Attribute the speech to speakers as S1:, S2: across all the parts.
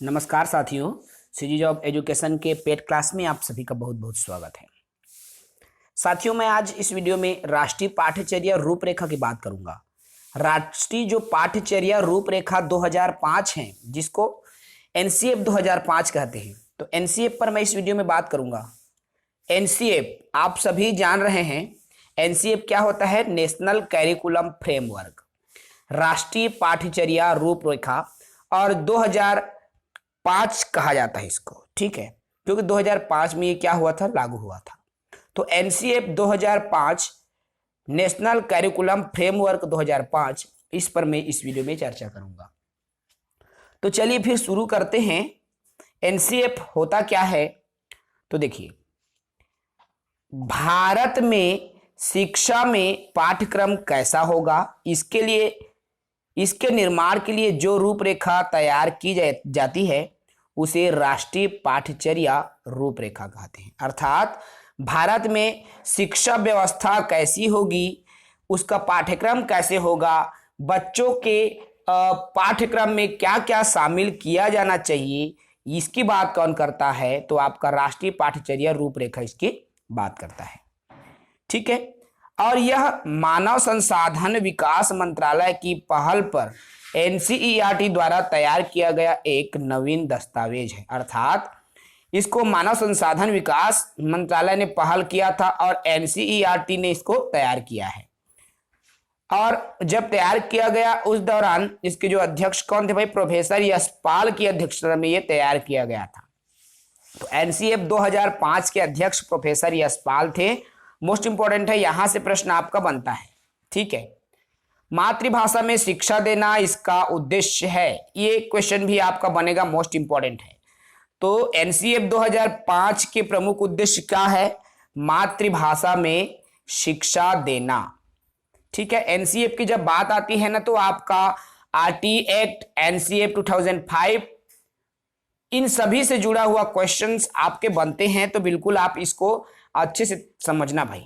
S1: नमस्कार साथियों, CG job education के पेड क्लास में आप सभी का बहुत बहुत स्वागत है। साथियों, मैं आज इस वीडियो में राष्ट्रीय पाठ्यचर्या रूपरेखा की बात करूंगा। राष्ट्रीय जो पाठ्यचर्या रूपरेखा 2005 है, जिसको एनसीएफ 2005 कहते हैं, तो एनसीएफ पर मैं इस वीडियो में बात करूंगा। एनसीएफ आप सभी जान रहे हैं, एनसीएफ क्या होता है? नेशनल कैरिकुलम फ्रेमवर्क, राष्ट्रीय पाठ्यचर्या रूपरेखा, और 2005 कहा जाता है इसको, ठीक है, क्योंकि 2005 में ये क्या हुआ था? लागू हुआ था। तो एनसीएफ 2005, नेशनल कैरिकुलम फ्रेमवर्क 2005, इस पर मैं इस वीडियो में चर्चा करूंगा। तो चलिए फिर शुरू करते हैं। एनसीएफ होता क्या है? तो देखिए, भारत में शिक्षा में पाठ्यक्रम कैसा होगा, इसके निर्माण के लिए जो रूपरेखा तैयार की जाती है उसे राष्ट्रीय पाठ्यचर्या रूपरेखा कहते हैं। अर्थात भारत में शिक्षा व्यवस्था कैसी होगी, उसका पाठ्यक्रम कैसे होगा, बच्चों के पाठ्यक्रम में क्या क्या शामिल किया जाना चाहिए, इसकी बात कौन करता है? तो आपका राष्ट्रीय पाठ्यचर्या रूपरेखा इसकी बात करता है, ठीक है। और यह मानव संसाधन विकास मंत्रालय की पहल पर एनसीईआरटी द्वारा तैयार किया गया एक नवीन दस्तावेज है। अर्थात इसको मानव संसाधन विकास मंत्रालय ने पहल किया था और एनसीईआरटी ने इसको तैयार किया है। और जब तैयार किया गया उस दौरान इसके जो अध्यक्ष कौन थे भाई? प्रोफेसर यशपाल की अध्यक्षता में ये तैयार किया गया था। तो एनसीएफ 2005 के अध्यक्ष प्रोफेसर यशपाल थे। मोस्ट इंपॉर्टेंट है, यहां से प्रश्न आपका बनता है, ठीक है। मातृभाषा में शिक्षा देना इसका उद्देश्य है, ये क्वेश्चन भी आपका बनेगा, मोस्ट इंपॉर्टेंट है। तो एनसीएफ 2005 के प्रमुख उद्देश्य क्या है? मातृभाषा में शिक्षा देना, ठीक है। एनसीएफ की जब बात आती है ना, तो आपका आरटी एक्ट, एनसीएफ 2005, इन सभी से जुड़ा हुआ क्वेश्चंस आपके बनते हैं, तो बिल्कुल आप इसको अच्छे से समझना भाई।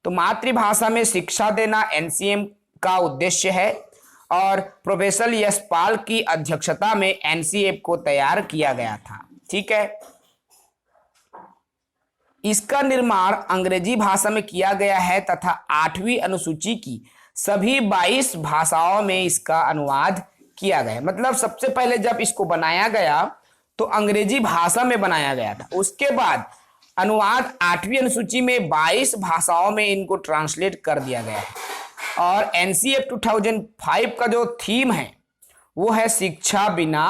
S1: तो मातृभाषा में शिक्षा देना एनसीएफ का उद्देश्य है और प्रोफेसर यशपाल की अध्यक्षता में एनसीएफ को तैयार किया गया था, ठीक है। इसका निर्माण अंग्रेजी भाषा में किया गया है तथा 8वीं अनुसूची की सभी 22 भाषाओं में इसका अनुवाद किया गया। मतलब सबसे पहले जब इसको बनाया गया तो अंग्रेजी भाषा में बनाया गया था, उसके बाद अनुवाद 8वीं अनुसूची में 22 भाषाओं में इनको ट्रांसलेट कर दिया गया है। और एनसीएफ 2005 का जो थीम है वो है शिक्षा बिना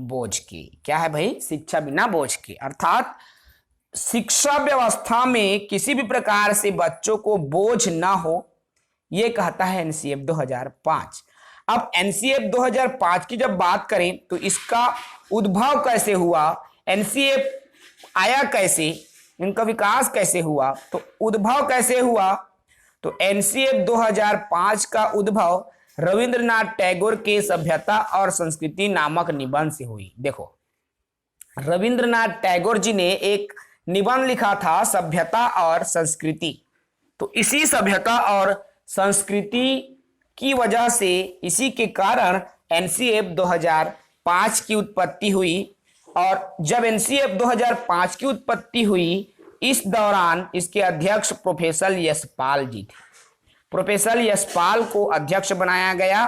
S1: बोझ के। क्या है भाई? शिक्षा बिना बोझ के। अर्थात शिक्षा व्यवस्था में किसी भी प्रकार से बच्चों को बोझ ना हो, ये कहता है एनसीएफ 2005। अब एनसीएफ 2005 की जब बात करें तो इसका उद्भव कैसे हुआ, एनसीएफ आया कैसे, इनका विकास कैसे हुआ, तो उद्भव कैसे हुआ? तो एनसीएफ 2005 का उद्भव रविंद्रनाथ टैगोर के सभ्यता और संस्कृति नामक निबंध से हुई। देखो, रविंद्रनाथ टैगोर जी ने एक निबंध लिखा था, सभ्यता और संस्कृति। तो इसी सभ्यता और संस्कृति की वजह से, इसी के कारण एनसीएफ 2005 की उत्पत्ति हुई। और जब एनसीएफ 2005 की उत्पत्ति हुई, इस दौरान इसके अध्यक्ष प्रोफेसर यशपाल जी थे। प्रोफेसर यशपाल को अध्यक्ष बनाया गया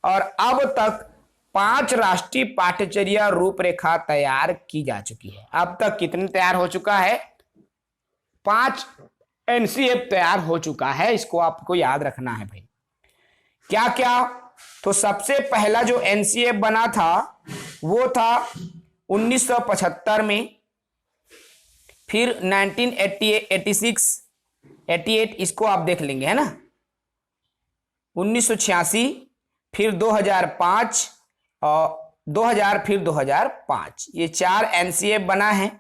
S1: और अब तक 5 राष्ट्रीय पाठ्यचर्या रूपरेखा तैयार की जा चुकी है। अब तक कितने तैयार हो चुका है? 5 एनसीएफ तैयार हो चुका है। इसको आपको याद रखना है भाई। क्या क्या? तो सबसे पहला जो एनसीएफ बना था वो था 1975 में, फिर 1986, 88 इसको आप देख लेंगे, है ना, 1986, फिर 2005 और 2000, फिर 2005, ये 4 एनसीएफ बना है।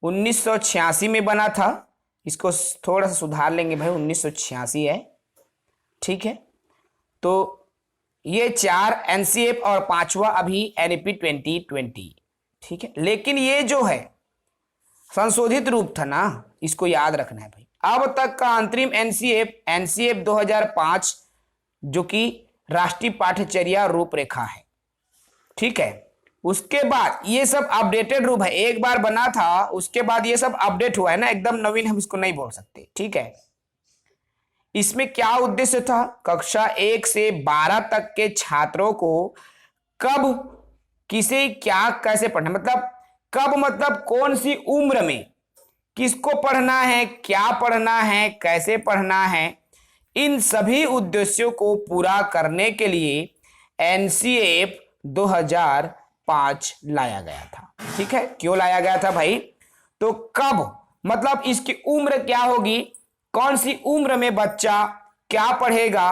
S1: 1986 में बना था, इसको थोड़ा सा सुधार लेंगे भाई, 1986 है, ठीक है। तो ये 4 एनसीएफ और 5वां अभी एनईपी 2020, ठीक है। लेकिन ये जो है संशोधित रूप था ना, इसको याद रखना है भाई। अब तक का अंतरिम एनसीएफ 2005 जो कि राष्ट्रीय पाठ्यचर्या रूपरेखा है, ठीक है। उसके बाद ये सब अपडेटेड रूप है, एक बार बना था उसके बाद ये सब अपडेट हुआ है ना, एकदम नवीन हम इसको नहीं बोल सकते, ठीक है। इसमें क्या उद्देश्य था, कक्षा 1 से 12 तक के छात्रों को कब किसे क्या कैसे पढ़ना, मतलब कब मतलब कौन सी उम्र में किसको पढ़ना है, क्या पढ़ना है, कैसे पढ़ना है, इन सभी उद्देश्यों को पूरा करने के लिए एनसीएफ 2005 लाया गया था। ठीक है, क्यों लाया गया था भाई, तो कब मतलब इसकी उम्र क्या होगी, कौन सी उम्र में बच्चा क्या पढ़ेगा,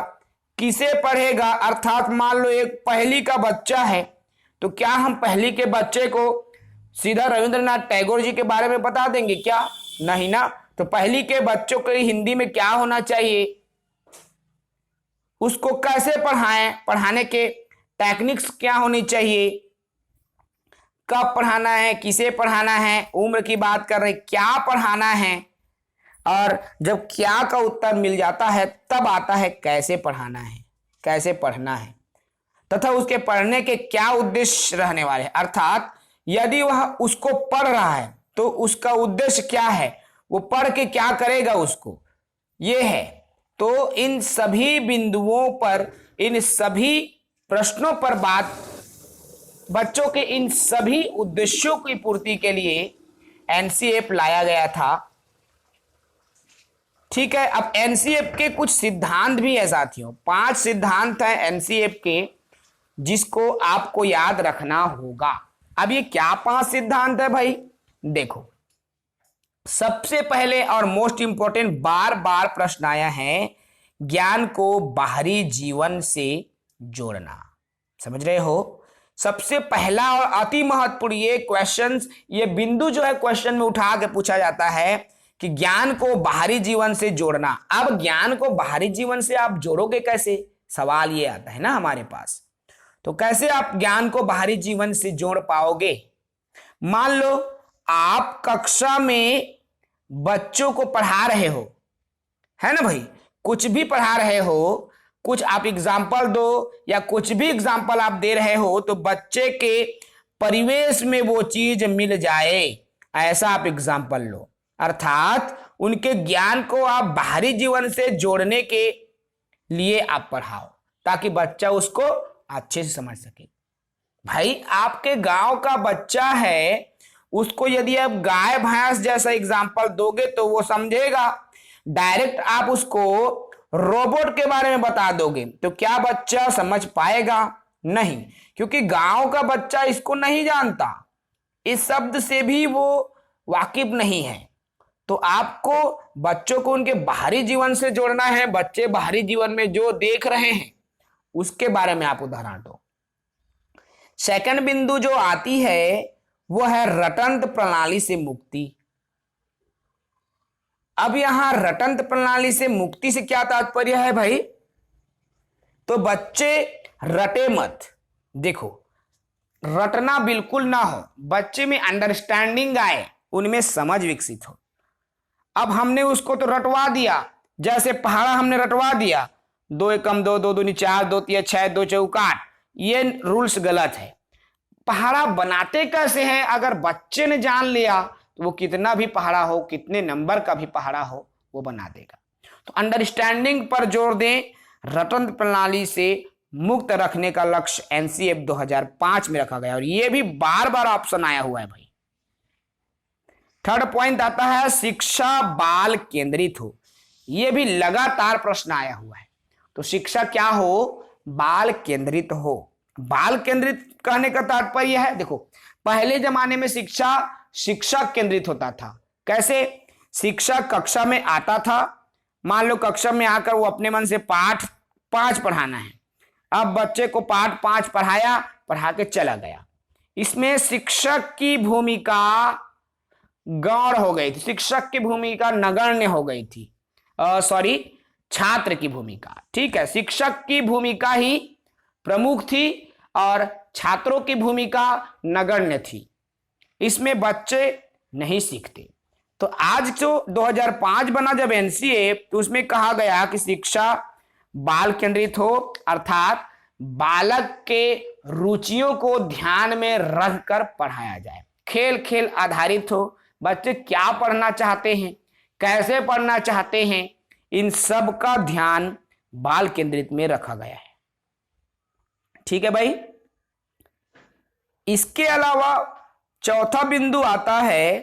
S1: किसे पढ़ेगा। अर्थात मान लो एक पहली का बच्चा है तो क्या हम पहली के बच्चे को सीधा रविंद्रनाथ टैगोर जी के बारे में बता देंगे क्या, नहीं ना। तो पहली के बच्चों को हिंदी में क्या होना चाहिए, उसको कैसे पढ़ाएं, पढ़ाने के टेक्निक्स क्या होनी चाहिए, कब पढ़ाना है, किसे पढ़ाना है, उम्र की बात कर रहे क्या पढ़ाना है, और जब क्या का उत्तर मिल जाता है तब आता है कैसे पढ़ाना है, कैसे पढ़ना है, तथा उसके पढ़ने के क्या उद्देश्य रहने वाले हैं। अर्थात यदि वह उसको पढ़ रहा है तो उसका उद्देश्य क्या है, वो पढ़ के क्या करेगा उसको, ये है। तो इन सभी बिंदुओं पर, इन सभी प्रश्नों पर बात, बच्चों के इन सभी उद्देश्यों की पूर्ति के लिए एनसीएफ लाया गया था। ठीक है, अब एनसीएफ के कुछ सिद्धांत भी है साथियों, 5 सिद्धांत हैं एनसीएफ के जिसको आपको याद रखना होगा। अब ये क्या 5 सिद्धांत है भाई, देखो सबसे पहले और मोस्ट इंपॉर्टेंट, बार बार प्रश्न आया है, ज्ञान को बाहरी जीवन से जोड़ना। समझ रहे हो, सबसे पहला और अति महत्वपूर्ण ये क्वेश्चंस, ये बिंदु जो है क्वेश्चन में उठा के पूछा जाता है कि ज्ञान को बाहरी जीवन से जोड़ना। अब ज्ञान को बाहरी जीवन से आप जोड़ोगे कैसे, सवाल ये आता है ना हमारे पास। तो कैसे आप ज्ञान को बाहरी जीवन से जोड़ पाओगे, मान लो आप कक्षा में बच्चों को पढ़ा रहे हो, है ना भाई, कुछ भी पढ़ा रहे हो, कुछ आप एग्जाम्पल दो या कुछ भी एग्जाम्पल आप दे रहे हो तो बच्चे के परिवेश में वो चीज मिल जाए, ऐसा आप एग्जाम्पल लो। अर्थात उनके ज्ञान को आप बाहरी जीवन से जोड़ने के लिए आप पढ़ाओ ताकि बच्चा उसको अच्छे से समझ सके। भाई आपके गांव का बच्चा है, उसको यदि आप गाय भैंस जैसा एग्जाम्पल दोगे तो वो समझेगा। डायरेक्ट आप उसको रोबोट के बारे में बता दोगे तो क्या बच्चा समझ पाएगा, नहीं, क्योंकि गांव का बच्चा इसको नहीं जानता, इस शब्द से भी वो वाकिफ नहीं है। तो आपको बच्चों को उनके बाहरी जीवन से जोड़ना है, बच्चे बाहरी जीवन में जो देख रहे हैं उसके बारे में आप उदाहरण दो। सेकंड बिंदु जो आती है वो है रटंत प्रणाली से मुक्ति। अब यहां रटंत प्रणाली से मुक्ति से क्या तात्पर्य है भाई, तो बच्चे रटे मत, देखो रटना बिल्कुल ना हो, बच्चे में अंडरस्टैंडिंग आए, उनमें समझ विकसित हो। अब हमने उसको तो रटवा दिया, जैसे पहाड़ा हमने रटवा दिया, 2 एकम 2, 2 दूनी 4, 2 तिया 6, 2 चौका 8, ये रूल्स गलत है। पहाड़ा बनाते कैसे हैं अगर बच्चे ने जान लिया तो वो कितना भी पहाड़ा हो, कितने नंबर का भी पहाड़ा हो, वो बना देगा। तो अंडरस्टैंडिंग पर जोर दें, रटन प्रणाली से मुक्त रखने का लक्ष्य एनसीएफ 2005 में रखा गया और ये भी बार बार ऑप्शन आया हुआ है भाई। थर्ड पॉइंट आता है शिक्षा बाल केंद्रित हो, यह भी लगातार प्रश्न आया हुआ है। तो शिक्षा क्या हो, बाल केंद्रित हो। बाल केंद्रित कहने का तात्पर्य है, देखो पहले जमाने में शिक्षा शिक्षक केंद्रित होता था। कैसे, शिक्षक कक्षा में आता था, मान लो कक्षा में आकर वो अपने मन से पाठ 5 पढ़ाना है, अब बच्चे को पाठ 5 पढ़ाया, पढ़ा के चला गया। इसमें शिक्षक की भूमिका गौण हो गई थी, शिक्षक की भूमिका नगण्य हो गई थी, छात्र की भूमिका, ठीक है, शिक्षक की भूमिका ही प्रमुख थी और छात्रों की भूमिका नगण्य थी। इसमें बच्चे नहीं सीखते। तो आज जो 2005 बना जब एनसीएफ, तो उसमें कहा गया कि शिक्षा बाल केंद्रित हो, अर्थात बालक के रुचियों को ध्यान में रखकर पढ़ाया जाए। खेल खेल आधारित हो, बच्चे क्या पढ़ना चाहते हैं, कैसे पढ़ना चाहते हैं, इन सब का ध्यान बाल केंद्रित में रखा गया है। ठीक है भाई। इसके अलावा चौथा बिंदु आता है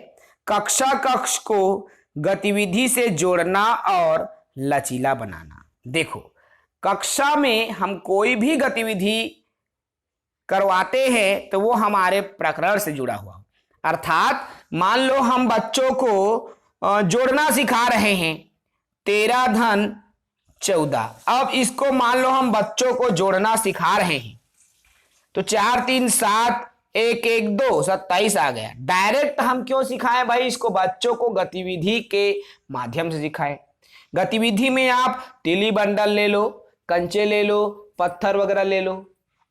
S1: कक्षा कक्ष को गतिविधि से जोड़ना और लचीला बनाना। देखो, कक्षा में हम कोई भी गतिविधि करवाते हैं तो वो हमारे प्रकरण से जुड़ा हुआ, अर्थात मान लो हम बच्चों को जोड़ना सिखा रहे हैं 13 धन 14। अब इसको मान लो हम बच्चों को जोड़ना सिखा रहे हैं तो 4 3 7 1 1 2 27 आ गया। डायरेक्ट हम क्यों सिखाएं भाई इसको? बच्चों को गतिविधि के माध्यम से सिखाएं। गतिविधि में आप तीली बंडल ले लो, कंचे ले लो, पत्थर वगैरह ले लो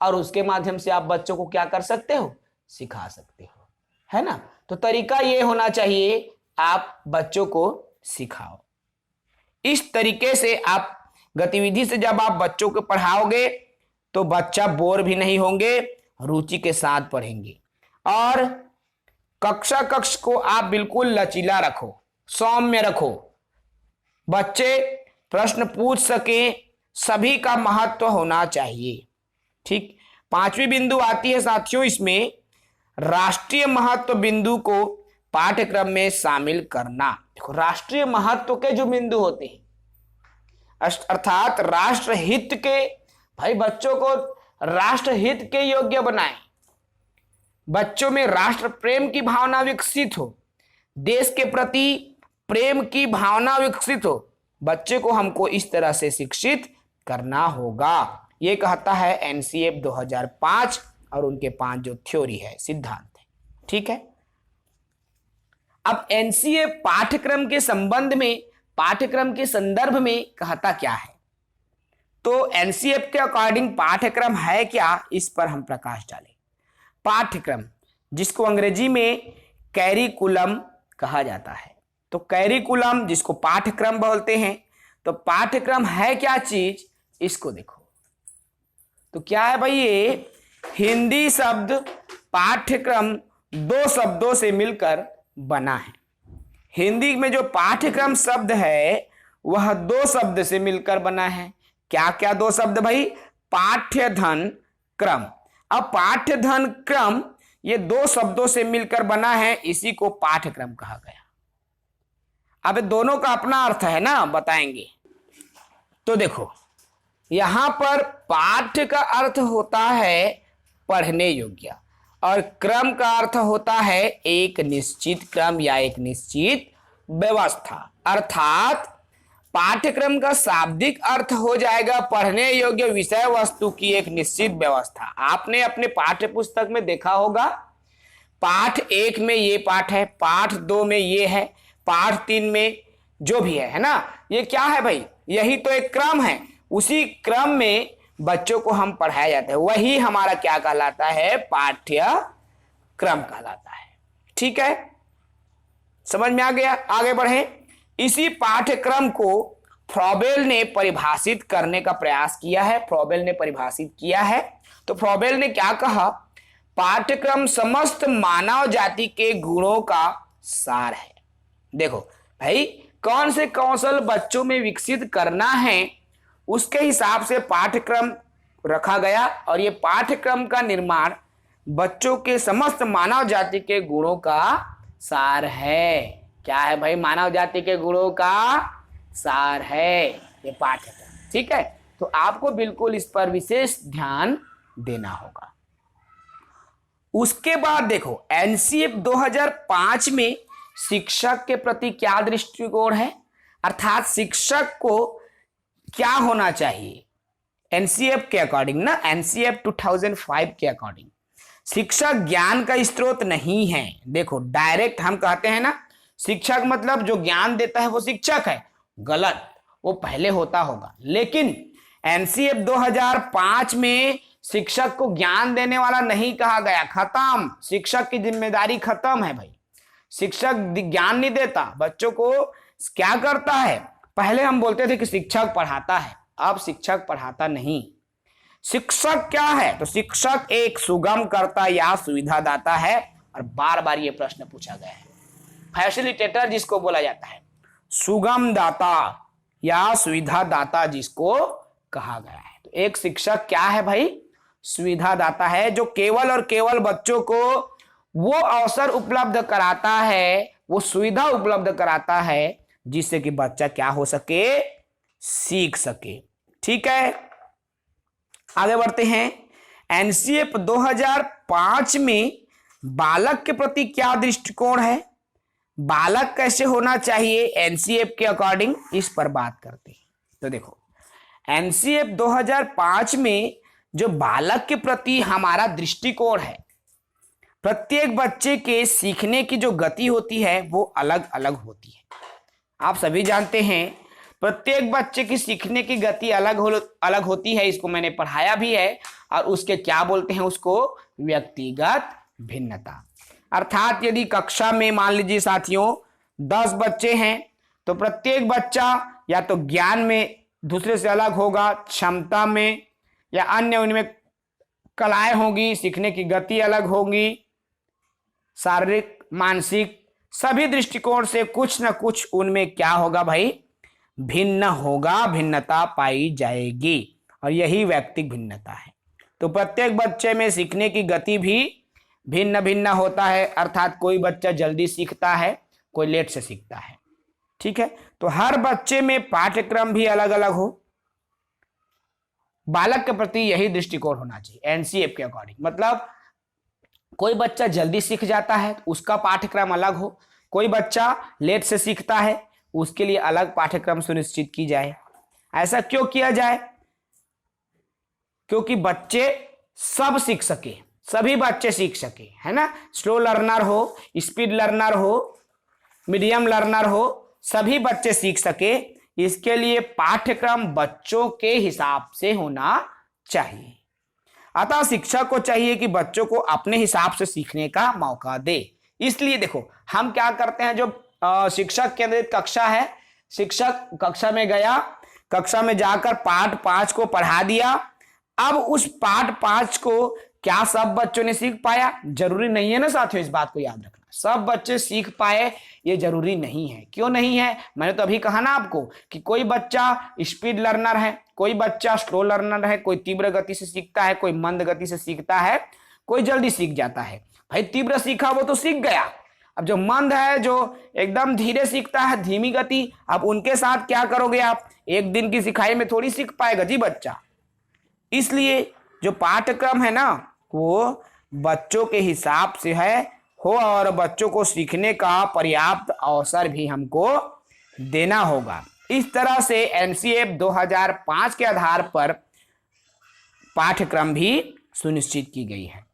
S1: और उसके माध्यम से आप बच्चों को क्या कर सकते हो? सिखा सकते हो, है ना। तो तरीका ये होना चाहिए, आप बच्चों को सिखाओ। इस तरीके से आप गतिविधि से जब आप बच्चों को पढ़ाओगे तो बच्चा बोर भी नहीं होंगे, रुचि के साथ पढ़ेंगे। और कक्षा कक्ष को आप बिल्कुल लचीला रखो, सौम्य रखो, बच्चे प्रश्न पूछ सकें, सभी का महत्व होना चाहिए। ठीक। 5वीं बिंदु आती है साथियों, इसमें राष्ट्रीय महत्व बिंदु को पाठ्यक्रम में शामिल करना। देखो, राष्ट्रीय महत्व के जो बिंदु होते हैं अर्थात राष्ट्र हित के, भाई बच्चों को राष्ट्र हित के योग्य बनाएं, बच्चों में राष्ट्र प्रेम की भावना विकसित हो, देश के प्रति प्रेम की भावना विकसित हो, बच्चे को हमको इस तरह से शिक्षित करना होगा। ये कहता है एनसीएफ 2005 और उनके 5 जो थ्योरी है, सिद्धांत है। ठीक है। अब एनसीएफ पाठ्यक्रम के संबंध में, पाठ्यक्रम के संदर्भ में कहता क्या है, तो एनसीएफ के अकॉर्डिंग पाठ्यक्रम है क्या, इस पर हम प्रकाश डालें। पाठ्यक्रम, जिसको अंग्रेजी में कैरिकुलम कहा जाता है, तो कैरिकुलम जिसको पाठ्यक्रम बोलते हैं, तो पाठ्यक्रम है क्या चीज, इसको देखो। तो क्या है भाई, ये हिंदी शब्द पाठ्यक्रम 2 शब्दों से मिलकर बना है। हिंदी में जो पाठ्यक्रम शब्द है वह 2 शब्द से मिलकर बना है। क्या क्या 2 शब्द भाई? पाठ्यधन क्रम। अब पाठ्यधन क्रम ये 2 शब्दों से मिलकर बना है, इसी को पाठ्यक्रम कहा गया। अब दोनों का अपना अर्थ है ना, बताएंगे। तो देखो, यहां पर पाठ्य का अर्थ होता है पढ़ने योग्य और क्रम का अर्थ होता है एक निश्चित क्रम या एक निश्चित व्यवस्था। अर्थात पाठ्यक्रम का शाब्दिक अर्थ हो जाएगा पढ़ने योग्य विषय वस्तु की एक निश्चित व्यवस्था। आपने अपने पाठ्य पुस्तक में देखा होगा, पाठ 1 में ये पाठ है, पाठ 2 में ये है, पाठ 3 में जो भी है ना, ये क्या है भाई? यही तो एक क्रम है। उसी क्रम में बच्चों को हम पढ़ाया जाता है, वही हमारा क्या कहलाता है? पाठ्यक्रम कहलाता है। ठीक है, समझ में आ गया? आगे बढ़े। इसी पाठ्यक्रम को फ्रॉबेल ने परिभाषित करने का प्रयास किया है। फ्रॉबेल ने परिभाषित किया है, तो फ्रॉबेल ने क्या कहा? पाठ्यक्रम समस्त मानव जाति के गुणों का सार है। देखो भाई, कौन से कौशल बच्चों में विकसित करना है उसके हिसाब से पाठ्यक्रम रखा गया, और ये पाठ्यक्रम का निर्माण बच्चों के समस्त मानव जाति के गुणों का सार है। क्या है भाई? मानव जाति के गुणों का सार है ये पाठ्यक्रम। ठीक है, तो आपको बिल्कुल इस पर विशेष ध्यान देना होगा। उसके बाद देखो, एनसीएफ 2005 में शिक्षक के प्रति क्या दृष्टिकोण है, अर्थात शिक्षक को क्या होना चाहिए। एनसीएफ के अकॉर्डिंग ना, एनसीएफ 2005 के अकॉर्डिंग शिक्षक ज्ञान का स्रोत नहीं है। देखो, डायरेक्ट हम कहते हैं ना, शिक्षक मतलब जो ज्ञान देता है वो शिक्षक है, गलत, वो पहले होता होगा। लेकिन एनसीएफ 2005 में शिक्षक को ज्ञान देने वाला नहीं कहा गया, खत्म, शिक्षक की जिम्मेदारी खत्म है भाई। शिक्षक ज्ञान नहीं देता, बच्चों को क्या करता है? पहले हम बोलते थे कि शिक्षक पढ़ाता है, अब शिक्षक पढ़ाता नहीं। शिक्षक क्या है? तो शिक्षक एक सुगम कर्ता या सुविधादाता है, और बार बार ये प्रश्न पूछा गया है। फैसिलिटेटर जिसको बोला जाता है, सुगम दाता या सुविधादाता जिसको कहा गया है। तो एक शिक्षक क्या है भाई? सुविधादाता है, जो केवल और केवल बच्चों को वो अवसर उपलब्ध कराता है, वो सुविधा उपलब्ध कराता है जिससे कि बच्चा क्या हो सके? सीख सके। ठीक है, आगे बढ़ते हैं। एनसीएफ 2005 में बालक के प्रति क्या दृष्टिकोण है? बालक कैसे होना चाहिए एनसीएफ के अकॉर्डिंग, इस पर बात करते हैं। तो देखो, एनसीएफ 2005 में जो बालक के प्रति हमारा दृष्टिकोण है, प्रत्येक बच्चे के सीखने की जो गति होती है वो अलग अलग होती है। आप सभी जानते हैं प्रत्येक बच्चे की सीखने की गति अलग होती है, इसको मैंने पढ़ाया भी है, और उसके क्या बोलते हैं? उसको व्यक्तिगत भिन्नता। अर्थात यदि कक्षा में मान लीजिए साथियों 10 बच्चे हैं, तो प्रत्येक बच्चा या तो ज्ञान में दूसरे से अलग होगा, क्षमता में या अन्य उनमें कलाएं होगी, सीखने की गति अलग होगी, शारीरिक मानसिक सभी दृष्टिकोण से कुछ न कुछ उनमें क्या होगा भाई? भिन्न होगा, भिन्नता पाई जाएगी, और यही व्यक्तिगत भिन्नता है। तो प्रत्येक बच्चे में सीखने की गति भी भिन्न भिन्न होता है, अर्थात कोई बच्चा जल्दी सीखता है, कोई लेट से सीखता है। ठीक है, तो हर बच्चे में पाठ्यक्रम भी अलग अलग हो। बालक के प्रति यही दृष्टिकोण होना चाहिए एनसीएफ के अकॉर्डिंग। मतलब कोई बच्चा जल्दी सीख जाता है तो उसका पाठ्यक्रम अलग हो, कोई बच्चा लेट से सीखता है उसके लिए अलग पाठ्यक्रम सुनिश्चित की जाए। ऐसा क्यों किया जाए? क्योंकि बच्चे सब सीख सके, सभी बच्चे सीख सके, है ना। स्लो लर्नर हो, स्पीड लर्नर हो, मीडियम लर्नर हो, सभी बच्चे सीख सके, इसके लिए पाठ्यक्रम बच्चों के हिसाब से होना चाहिए। अतः शिक्षक को चाहिए कि बच्चों को अपने हिसाब से सीखने का मौका दे। इसलिए देखो हम क्या करते हैं, जो शिक्षक केंद्रित कक्षा है, शिक्षक कक्षा में गया, कक्षा में जाकर पाठ 5 को पढ़ा दिया। अब उस पाठ 5 को क्या सब बच्चों ने सीख पाया? जरूरी नहीं है ना साथियों, इस बात को याद रखना। सब बच्चे सीख पाए ये जरूरी नहीं है। क्यों नहीं है? मैंने तो अभी कहा ना आपको कि कोई बच्चा स्पीड लर्नर है, कोई बच्चा स्लो लर्नर है, कोई तीव्र गति से सीखता है, कोई मंद गति से सीखता है, कोई जल्दी सीख जाता है। भाई तीव्र सीखा वो तो सीख गया, अब जो मंद है, जो एकदम धीरे सीखता है, धीमी गति, अब उनके साथ क्या करोगे आप? एक दिन की सिखाई में थोड़ी सीख पाएगा जी बच्चा। इसलिए जो पाठ्यक्रम है ना वो बच्चों के हिसाब से हो और बच्चों को सीखने का पर्याप्त अवसर भी हमको देना होगा। इस तरह से एनसीएफ 2005 के आधार पर पाठ्यक्रम भी सुनिश्चित की गई है।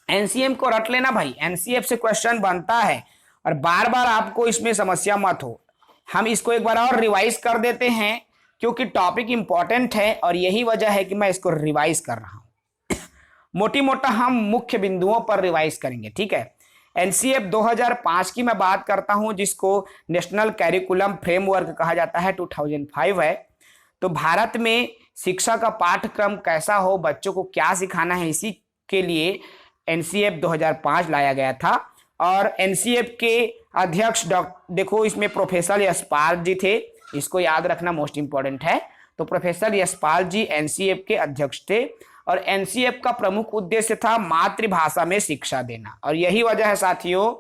S1: एनसीएफ को रट लेना भाई, एनसीएफ से क्वेश्चन बनता है और बार बार आपको इसमें समस्या मत हो। हम इसको एक बार और रिवाइज कर देते हैं क्योंकि टॉपिक इंपॉर्टेंट है और यही वजह है कि मैं इसको रिवाइज कर रहा हूं। मोटी मोटा हम मुख्य बिंदुओं पर रिवाइज करेंगे, ठीक है। एनसीएफ 2005 की मैं बात करता हूं जिसको नेशनल कैरिकुलम फ्रेमवर्क कहा जाता है, 2005 है। तो भारत में शिक्षा का पाठ्यक्रम कैसा हो, बच्चों को क्या सिखाना है, इसी के लिए एनसीएफ 2005 लाया गया था। और एनसीएफ के अध्यक्ष देखो इसमें प्रोफेसर यशपाल जी थे, इसको याद रखना मोस्ट इंपॉर्टेंट है। तो प्रोफेसर यशपाल जी एनसीएफ के अध्यक्ष थे और एनसीएफ का प्रमुख उद्देश्य था मातृभाषा में शिक्षा देना। और यही वजह है साथियों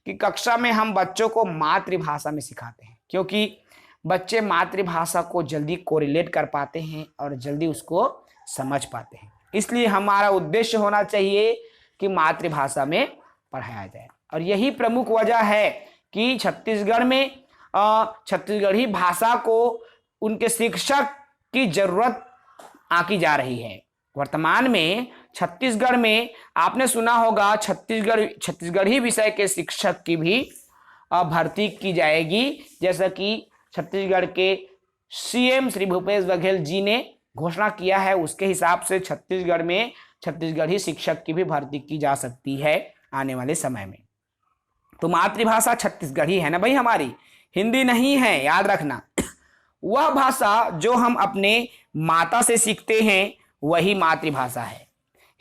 S1: कि कक्षा में हम बच्चों को मातृभाषा में सिखाते हैं, क्योंकि बच्चे मातृभाषा को जल्दी कोरिलेट कर पाते हैं और जल्दी उसको समझ पाते हैं। इसलिए हमारा उद्देश्य होना चाहिए कि मातृभाषा में पढ़ाया जाए। और यही प्रमुख वजह है कि छत्तीसगढ़ में छत्तीसगढ़ी भाषा को उनके शिक्षक की जरूरत आकी जा रही है। वर्तमान में छत्तीसगढ़ में आपने सुना होगा छत्तीसगढ़ी विषय के शिक्षक की भी भर्ती की जाएगी, जैसा कि छत्तीसगढ़ के सीएम श्री भूपेश बघेल जी ने घोषणा किया है। उसके हिसाब से छत्तीसगढ़ में छत्तीसगढ़ी शिक्षक की भी भर्ती की जा सकती है आने वाले समय में। तो मातृभाषा छत्तीसगढ़ी है ना भाई, हमारी हिंदी नहीं है, याद रखना। वह भाषा जो हम अपने माता से सीखते हैं वही मातृभाषा है।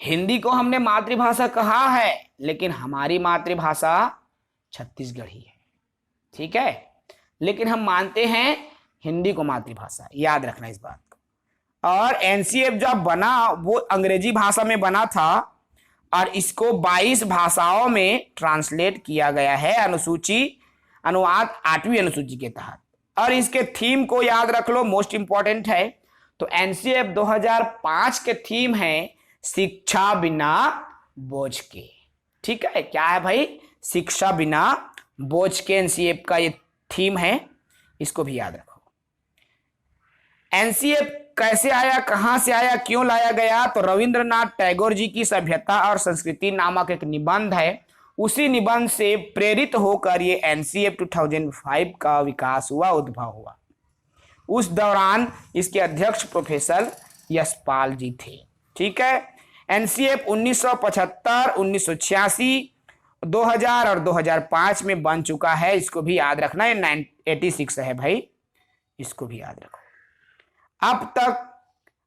S1: हिंदी को हमने मातृभाषा कहा है, लेकिन हमारी मातृभाषा छत्तीसगढ़ी है, ठीक है। लेकिन हम मानते हैं हिंदी को मातृभाषा, याद रखना इस बात को। और एनसीएफ जब बना वो अंग्रेजी भाषा में बना था और इसको 22 भाषाओं में ट्रांसलेट किया गया है अनुवाद 8वीं अनुसूची के तहत। और इसके थीम को याद रख लो, मोस्ट इंपॉर्टेंट है। तो एनसीएफ 2005 के थीम है शिक्षा बिना बोझ के, ठीक है। क्या है भाई? शिक्षा बिना बोझ के एनसीएफ का ये थीम है, इसको भी याद रखो। एनसीएफ कैसे आया, कहां से आया, क्यों लाया गया? तो रविंद्रनाथ टैगोर जी की सभ्यता और संस्कृति नामक एक निबंध है, उसी निबंध से प्रेरित होकर ये एनसीएफ 2005 का विकास हुआ, उद्भव हुआ। उस दौरान इसके अध्यक्ष प्रोफेसर यशपाल जी थे, ठीक है। एनसीएफ 1975, 1986, 2000 और 2005 में बन चुका है, इसको भी याद रखना। ये 86 है भाई, इसको भी याद रखो। अब तक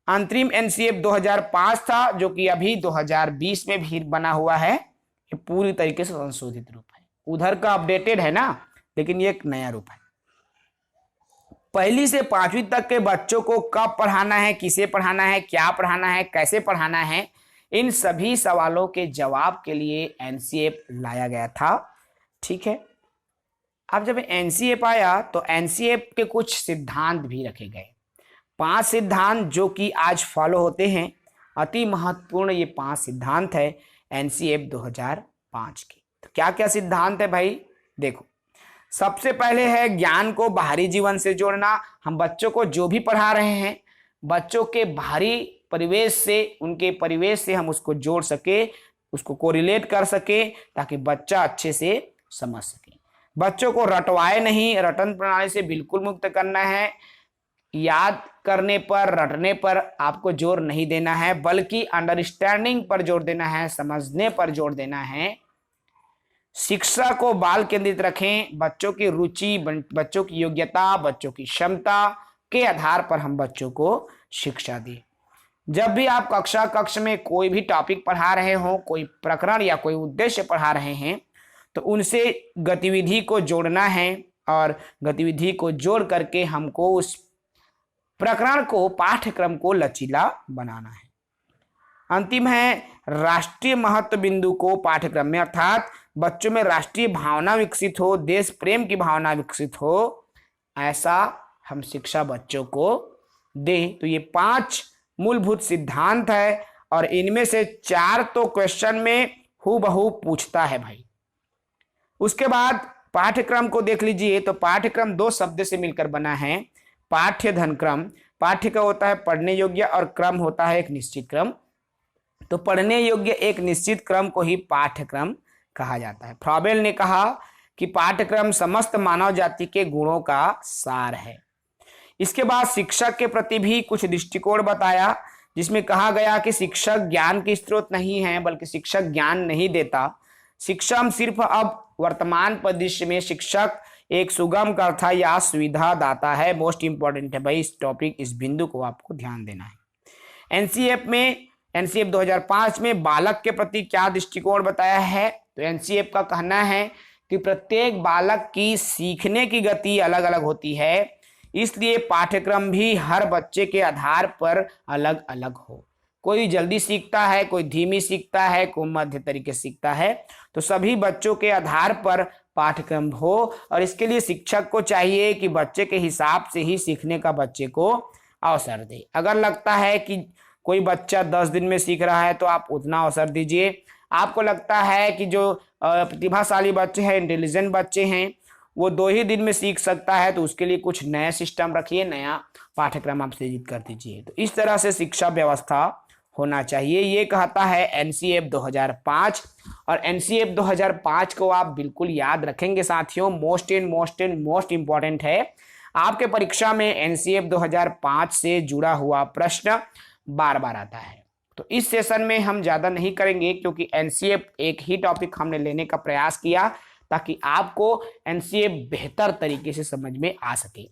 S1: अंतरिम एनसीएफ 2005 था, जो कि अभी 2020 में भी बना हुआ है। ये पूरी तरीके से संशोधित रूप है, उधर का अपडेटेड है ना, लेकिन ये एक नया रूप है। पहली से 5वीं तक के बच्चों को कब पढ़ाना है, किसे पढ़ाना है, क्या पढ़ाना है, कैसे पढ़ाना है, इन सभी सवालों के जवाब के लिए एनसीएफ लाया गया था, ठीक है। अब जब एनसीएफ आया तो एनसीएफ के कुछ सिद्धांत भी रखे गए, 5 सिद्धांत जो कि आज फॉलो होते हैं। अति महत्वपूर्ण ये 5 सिद्धांत है एनसीएफ 2005 के। तो क्या क्या सिद्धांत है भाई? देखो, सबसे पहले है ज्ञान को बाहरी जीवन से जोड़ना। हम बच्चों को जो भी पढ़ा रहे हैं, बच्चों के बाहरी परिवेश से, उनके परिवेश से हम उसको जोड़ सके, उसको कोरिलेट कर सके, ताकि बच्चा अच्छे से समझ सके। बच्चों को रटवाए नहीं, रटन प्रणाली से बिल्कुल मुक्त करना है। याद करने पर, रटने पर आपको जोर नहीं देना है, बल्कि अंडरस्टैंडिंग पर जोर देना है, समझने पर जोर देना है। शिक्षा को बाल केंद्रित रखें, बच्चों की रुचि, बच्चों की योग्यता, बच्चों की क्षमता के आधार पर हम बच्चों को शिक्षा दें। जब भी आप कक्ष में कोई भी टॉपिक पढ़ा रहे हो, कोई प्रकरण या कोई उद्देश्य पढ़ा रहे हैं, तो उनसे गतिविधि को जोड़ना है और गतिविधि को जोड़ करके हमको उस प्रकरण को, पाठ्यक्रम को लचीला बनाना है। अंतिम है राष्ट्रीय महत्व बिंदु को पाठ्यक्रम में, अर्थात बच्चों में राष्ट्रीय भावना विकसित हो, देश प्रेम की भावना विकसित हो, ऐसा हम शिक्षा बच्चों को दें। तो ये 5 मूलभूत सिद्धांत है और इनमें से 4 तो क्वेश्चन में हूबहू पूछता है भाई। उसके बाद पाठ्यक्रम को देख लीजिए। तो पाठ्यक्रम 2 शब्द से मिलकर बना है, पाठ्य धन क्रम। पाठ्य का होता है पढ़ने योग्य और क्रम होता है एक निश्चित क्रम। तो पढ़ने योग्य एक निश्चित क्रम को ही पाठ्यक्रम कहा जाता है। फ्रॉबेल ने कहा कि पाठ्यक्रम समस्त मानव जाति के गुणों का सार है। इसके बाद शिक्षक के प्रति भी कुछ दृष्टिकोण बताया, जिसमें कहा गया कि शिक्षक ज्ञान के स्रोत नहीं है, बल्कि शिक्षक ज्ञान नहीं देता। शिक्षा सिर्फ अब वर्तमान परिदृश्य में शिक्षक एक सुगम कर्ता या सुविधा दाता है। मोस्ट इंपॉर्टेंट है भाई इस टॉपिक, इस बिंदु को आपको ध्यान देना है। एनसीएफ 2005 में बालक के प्रति क्या दृष्टिकोण बताया है? तो एनसीएफ का कहना है कि प्रत्येक बालक की सीखने की गति अलग अलग होती है, इसलिए पाठ्यक्रम भी हर बच्चे के आधार पर अलग अलग हो। कोई जल्दी सीखता है, कोई धीमी सीखता है, कोई मध्य तरीके से सीखता है। तो सभी बच्चों के आधार पर पाठ्यक्रम हो और इसके लिए शिक्षक को चाहिए कि बच्चे के हिसाब से ही सीखने का बच्चे को अवसर दे। अगर लगता है कि कोई बच्चा 10 दिन में सीख रहा है तो आप उतना अवसर दीजिए। आपको लगता है कि जो प्रतिभाशाली बच्चे हैं, इंटेलिजेंट बच्चे हैं, वो 2 ही दिन में सीख सकता है, तो उसके लिए कुछ नया सिस्टम रखिए, नया पाठ्यक्रम आप सृजित कर दीजिए। तो इस तरह से शिक्षा व्यवस्था होना चाहिए, ये कहता है एनसीएफ 2005। और एनसीएफ 2005 को आप बिल्कुल याद रखेंगे साथियों, मोस्ट इंपॉर्टेंट है। आपके परीक्षा में एनसीएफ 2005 से जुड़ा हुआ प्रश्न बार बार आता है। तो इस सेशन में हम ज़्यादा नहीं करेंगे, क्योंकि एनसीएफ एक ही टॉपिक हमने लेने का प्रयास किया ताकि आपको एनसीएफ बेहतर तरीके से समझ में आ सके।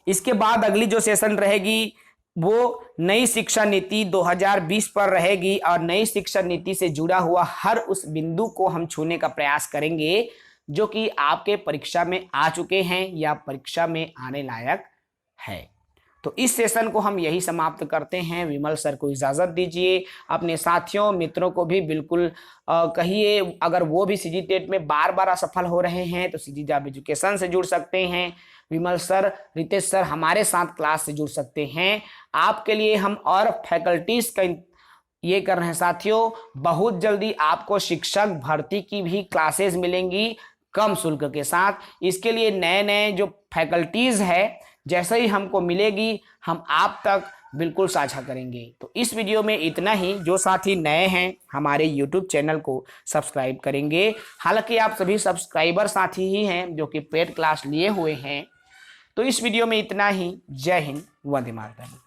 S1: इसके बाद अगली जो सेशन रहेगी वो नई शिक्षा नीति 2020 पर रहेगी और नई शिक्षा नीति से जुड़ा हुआ हर उस बिंदु को हम छूने का प्रयास करेंगे जो कि आपके परीक्षा में आ चुके हैं या परीक्षा में आने लायक है। तो इस सेशन को हम यही समाप्त करते हैं। विमल सर को इजाज़त दीजिए। अपने साथियों मित्रों को भी बिल्कुल कहिए, अगर वो भी सीजी टेट में बार बार असफल हो रहे हैं तो सीजी जॉब एजुकेशन से जुड़ सकते हैं। विमल सर, रितेश सर हमारे साथ क्लास से जुड़ सकते हैं। आपके लिए हम और फैकल्टीज का ये कर रहे हैं साथियों। बहुत जल्दी आपको शिक्षक भर्ती की भी क्लासेस मिलेंगी कम शुल्क के साथ। इसके लिए नए नए जो फैकल्टीज है जैसे ही हमको मिलेगी हम आप तक बिल्कुल साझा करेंगे। तो इस वीडियो में इतना ही। जो साथी नए हैं हमारे YouTube चैनल को सब्सक्राइब करेंगे। हालांकि आप सभी सब्सक्राइबर साथी ही हैं जो कि पेड क्लास लिए हुए हैं। तो इस वीडियो में इतना ही। जय हिंद, वंदे मातरम।